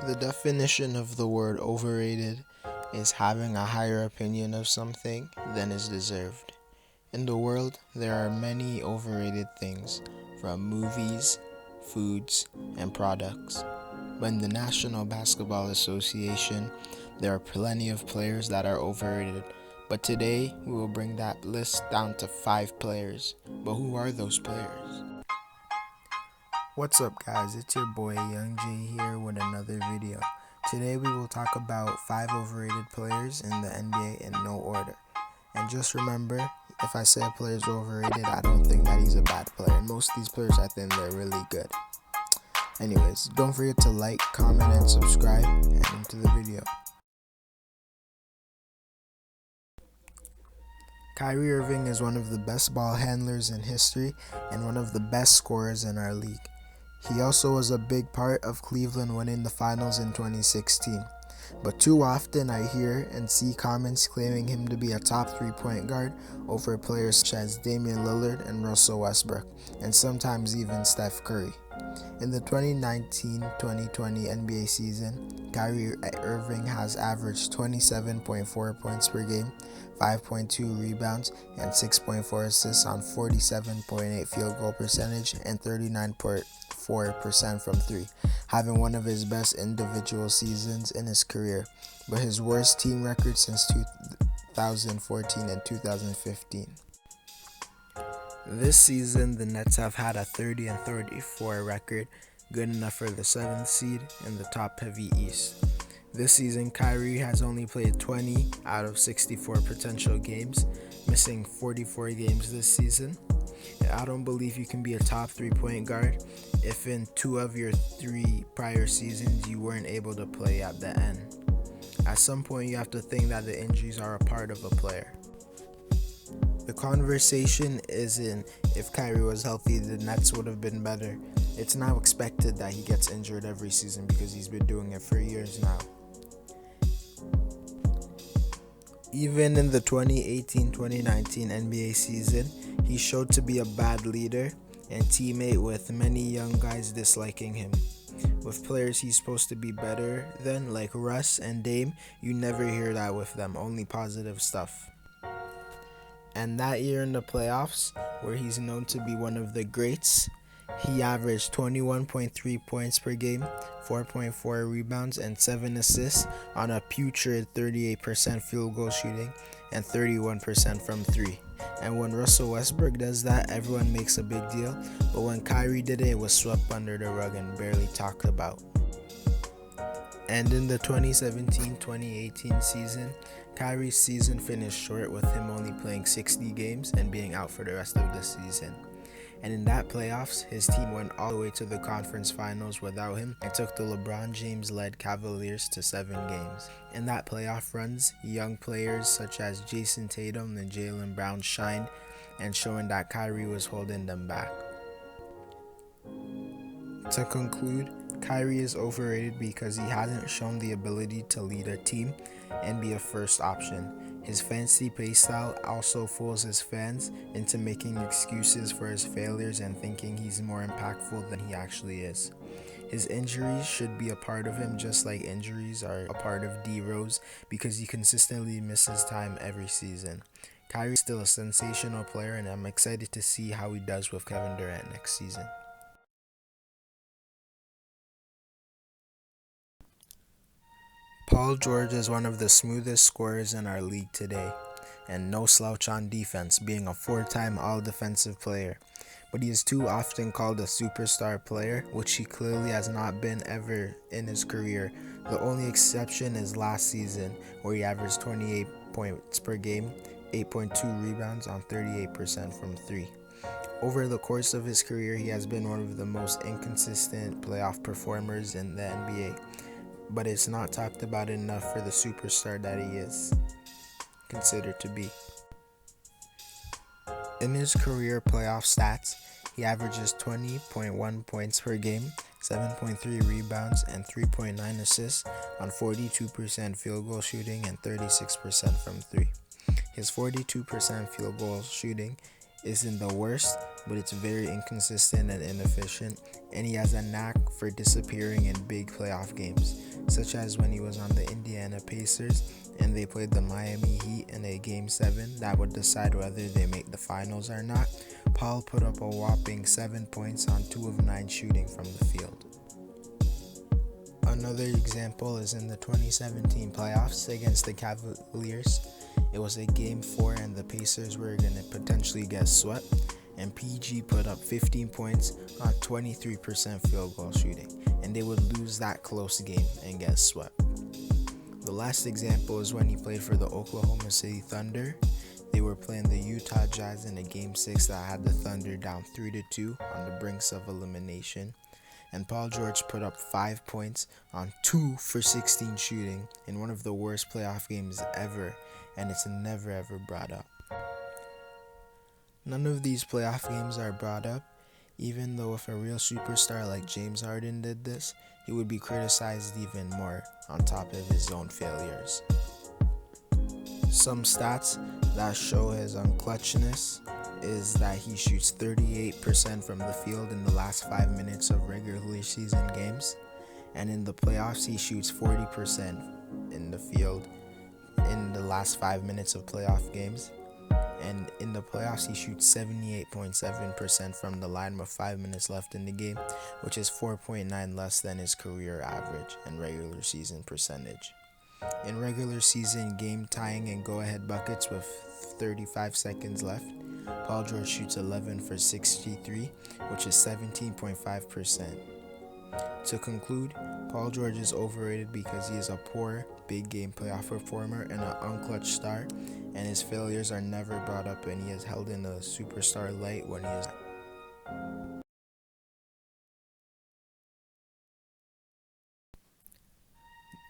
The definition of the word overrated is having a higher opinion of something than is deserved. In the world, there are many overrated things, from movies, foods, and products. But in the National Basketball Association, there are plenty of players that are overrated. But today, we will bring that list down to 5 players. But who are those players? What's up, guys? It's your boy Young J here with another video. Today we will talk about 5 overrated players in the NBA in no order. And just remember, if I say a player is overrated, I don't think that he's a bad player. And most of these players, I think they're really good. Anyways, don't forget to like, comment, and subscribe. And into the video. Kyrie Irving is one of the best ball handlers in history and one of the best scorers in our league. He also was a big part of Cleveland winning the finals in 2016. But too often I hear and see comments claiming him to be a top 3-point guard over players such as Damian Lillard and Russell Westbrook, and sometimes even Steph Curry. In the 2019-2020 NBA season, Kyrie Irving has averaged 27.4 points per game, 5.2 rebounds, and 6.4 assists on 47.8 field goal percentage and 39.4% from 3, having one of his best individual seasons in his career, but his worst team record since 2014 and 2015. This season, the Nets have had a 30-34 record, good enough for the 7th seed in the top-heavy East. This season, Kyrie has only played 20 out of 64 potential games, missing 44 games this season. I don't believe you can be a top 3-point guard if in 2 of your 3 prior seasons you weren't able to play at the end. At some point, you have to think that the injuries are a part of a player. The conversation isn't if Kyrie was healthy, the Nets would have been better. It's now expected that he gets injured every season because he's been doing it for years now. Even in the 2018-2019 NBA season, he showed to be a bad leader and teammate, with many young guys disliking him. With players he's supposed to be better than, like Russ and Dame, you never hear that with them, only positive stuff. And that year in the playoffs, where he's known to be one of the greats, he averaged 21.3 points per game, 4.4 rebounds, and 7 assists on a putrid 38% field goal shooting and 31% from 3. And when Russell Westbrook does that, everyone makes a big deal, but when Kyrie did it, it was swept under the rug and barely talked about. And in the 2017-2018 season, Kyrie's season finished short, with him only playing 60 games and being out for the rest of the season. And in that playoffs, his team went all the way to the conference finals without him and took the LeBron James-led Cavaliers to 7 games. In that playoff runs, young players such as Jason Tatum and Jaylen Brown shined, and showing that Kyrie was holding them back. To conclude, Kyrie is overrated because he hasn't shown the ability to lead a team and be a first option. His fancy play style also fools his fans into making excuses for his failures and thinking he's more impactful than he actually is. His injuries should be a part of him, just like injuries are a part of D Rose, because he consistently misses time every season. Kyrie's still a sensational player, and I'm excited to see how he does with Kevin Durant next season. Paul George is one of the smoothest scorers in our league today, and no slouch on defense, being a 4-time all-defensive player. But he is too often called a superstar player, which he clearly has not been ever in his career. The only exception is last season, where he averaged 28 points per game, 8.2 rebounds on 38% from 3. Over the course of his career, he has been one of the most inconsistent playoff performers in the NBA. But it's not talked about enough for the superstar that he is considered to be. In his career playoff stats, he averages 20.1 points per game, 7.3 rebounds, and 3.9 assists on 42% field goal shooting and 36% from 3. His 42% field goal shooting isn't the worst, but it's very inconsistent and inefficient, and he has a knack for disappearing in big playoff games, such as when he was on the Indiana Pacers and they played the Miami Heat in a Game 7 that would decide whether they make the finals or not. Paul put up a whopping 7 points on 2 of 9 shooting from the field. Another example is in the 2017 playoffs against the Cavaliers. It was a Game 4 and the Pacers were going to potentially get swept, and PG put up 15 points on 23% field goal shooting, and they would lose that close game and get swept. The last example is when he played for the Oklahoma City Thunder. They were playing the Utah Jazz in a Game 6 that had the Thunder down 3-2 on the brinks of elimination, and Paul George put up 5 points on 2 for 16 shooting in one of the worst playoff games ever, and it's never ever brought up. None of these playoff games are brought up, even though if a real superstar like James Harden did this, he would be criticized even more on top of his own failures. Some stats that show his unclutchness is that he shoots 38% from the field in the last 5 minutes of regular season games, and in the playoffs he shoots 40% in the field in the last 5 minutes of playoff games, and in the playoffs he shoots 78.7% from the line with 5 minutes left in the game, which is 4.9 less than his career average and regular season percentage. In regular season game tying and go-ahead buckets with 35 seconds left, Paul George shoots 11 for 63, which is 17.5%. To conclude, Paul George is overrated because he is a poor, big game playoff performer and an unclutched star, and his failures are never brought up, and he is held in a superstar light when he is.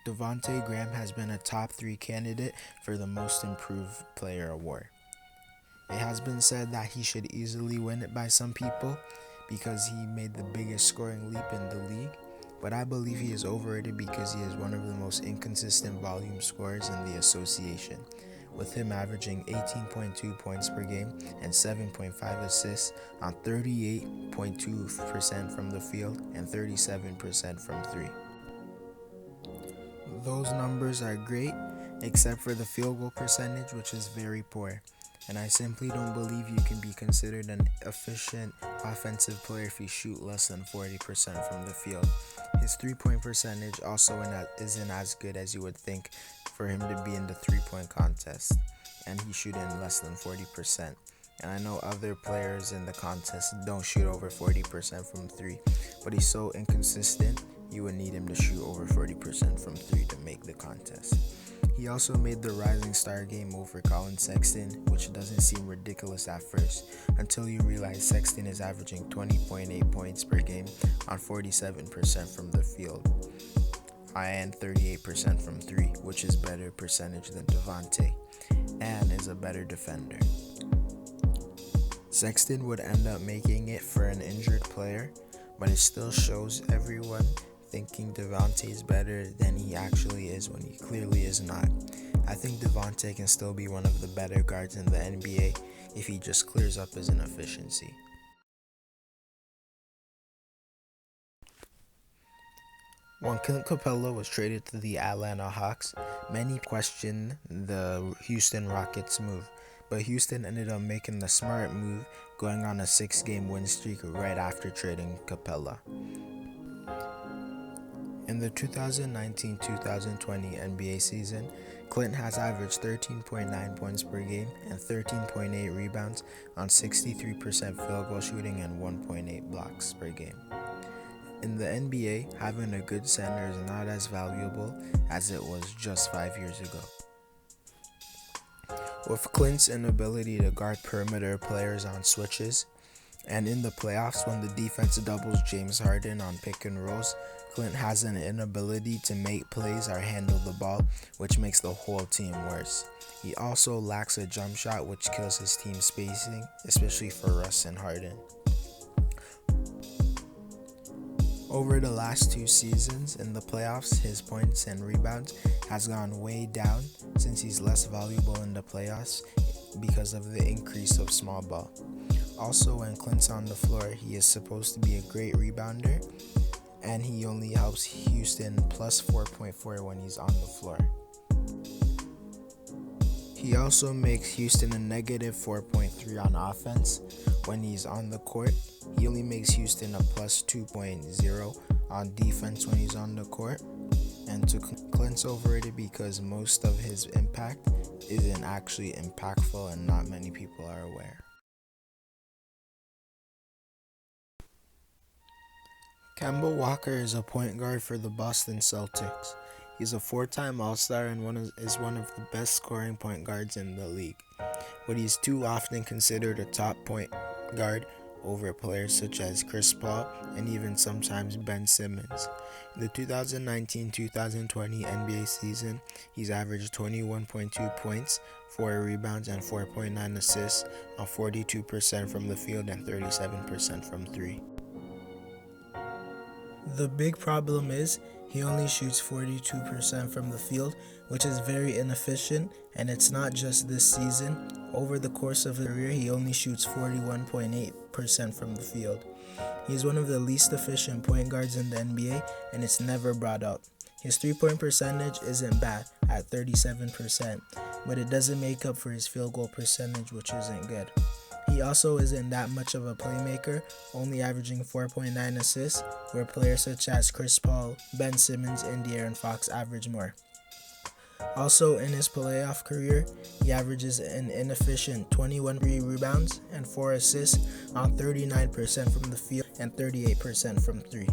Devonte Graham has been a top 3 candidate for the Most Improved Player award. It has been said that he should easily win it by some people because he made the biggest scoring leap in the league, but I believe he is overrated because he is one of the most inconsistent volume scorers in the association, with him averaging 18.2 points per game and 7.5 assists on 38.2% from the field and 37% from 3. Those numbers are great, except for the field goal percentage, which is very poor, and I simply don't believe you can be considered an efficient offensive player if you shoot less than 40% from the field. His 3-point percentage also isn't as good as you would think for him to be in the 3-point contest, and he's shooting less than 40%. And I know other players in the contest don't shoot over 40% from 3, but he's so inconsistent, you would need him to shoot over 40% from 3 to make the contest. He also made the Rising Star game over Colin Sexton, which doesn't seem ridiculous at first, until you realize Sexton is averaging 20.8 points per game on 47% from the field and 38% from 3, which is better percentage than Devonte, and is a better defender. Sexton would end up making it for an injured player, but it still shows everyone thinking Devonte is better than he actually is when he clearly is not. I think Devonte can still be one of the better guards in the NBA if he just clears up his inefficiency. When Clint Capella was traded to the Atlanta Hawks, many questioned the Houston Rockets move, but Houston ended up making the smart move, going on a 6-game win streak right after trading Capella. In the 2019-2020 NBA season, Clint has averaged 13.9 points per game and 13.8 rebounds on 63% field goal shooting and 1.8 blocks per game. In the NBA, having a good center is not as valuable as it was just 5 years ago. With Clint's inability to guard perimeter players on switches, and in the playoffs when the defense doubles James Harden on pick and rolls, Clint has an inability to make plays or handle the ball, which makes the whole team worse. He also lacks a jump shot, which kills his team's spacing, especially for Russ and Harden. Over the last 2 seasons in the playoffs, his points and rebounds has gone way down since he's less valuable in the playoffs because of the increase of small ball. Also, when Clint's on the floor, he is supposed to be a great rebounder, and he only helps Houston plus 4.4 when he's on the floor. He also makes Houston a negative 4.3 on offense when he's on the court. He only makes Houston a plus 2.0 on defense when he's on the court. And to Clint's overrated because most of his impact isn't actually impactful and not many people are aware. Kemba Walker is a point guard for the Boston Celtics. He's a 4-time All-Star and is one of the best scoring point guards in the league, but he's too often considered a top point guard over players such as Chris Paul and even sometimes Ben Simmons. In the 2019-2020 NBA season, he's averaged 21.2 points, 4 rebounds, and 4.9 assists on 42% from the field and 37% from 3. The big problem is he only shoots 42% from the field, which is very inefficient, and it's not just this season. Over the course of his career, he only shoots 41.8% from the field. He's one of the least efficient point guards in the NBA, and it's never brought up. His three-point percentage isn't bad at 37%, but it doesn't make up for his field goal percentage, which isn't good. He also isn't that much of a playmaker, only averaging 4.9 assists, where players such as Chris Paul, Ben Simmons, and De'Aaron Fox average more. Also, in his playoff career, he averages an inefficient 21 rebounds and 4 assists on 39% from the field and 38% from 3.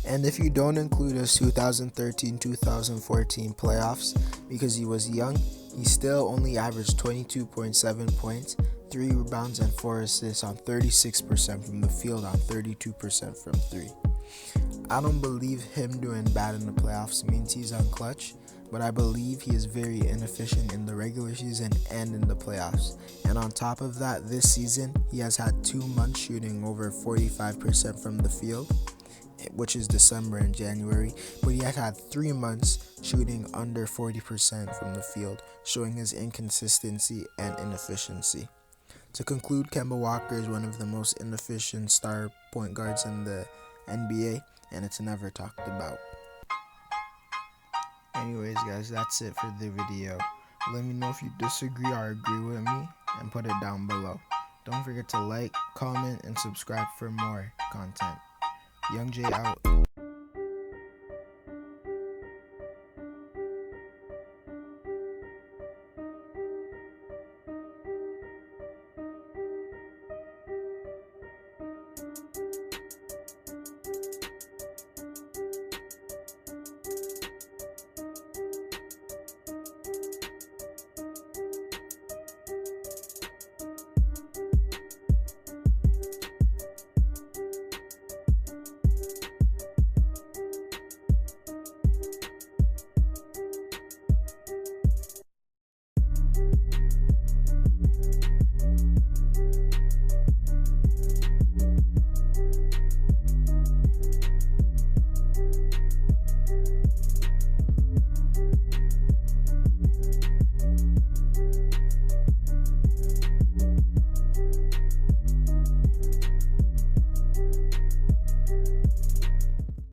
And if you don't include his 2013-2014 playoffs because he was young, he still only averaged 22.7 points, 3 rebounds, and 4 assists on 36% from the field on 32% from 3. I don't believe him doing bad in the playoffs means he's unclutch, but I believe he is very inefficient in the regular season and in the playoffs. And on top of that, this season, he has had 2 months shooting over 45% from the field, which is December and January, but he had 3 months shooting under 40% from the field, showing his inconsistency and inefficiency. To conclude, Kemba Walker is one of the most inefficient star point guards in the NBA, and it's never talked about. Anyways, guys, that's it for the video. Let me know if you disagree or agree with me, and put it down below. Don't forget to like, comment, and subscribe for more content. Young J out.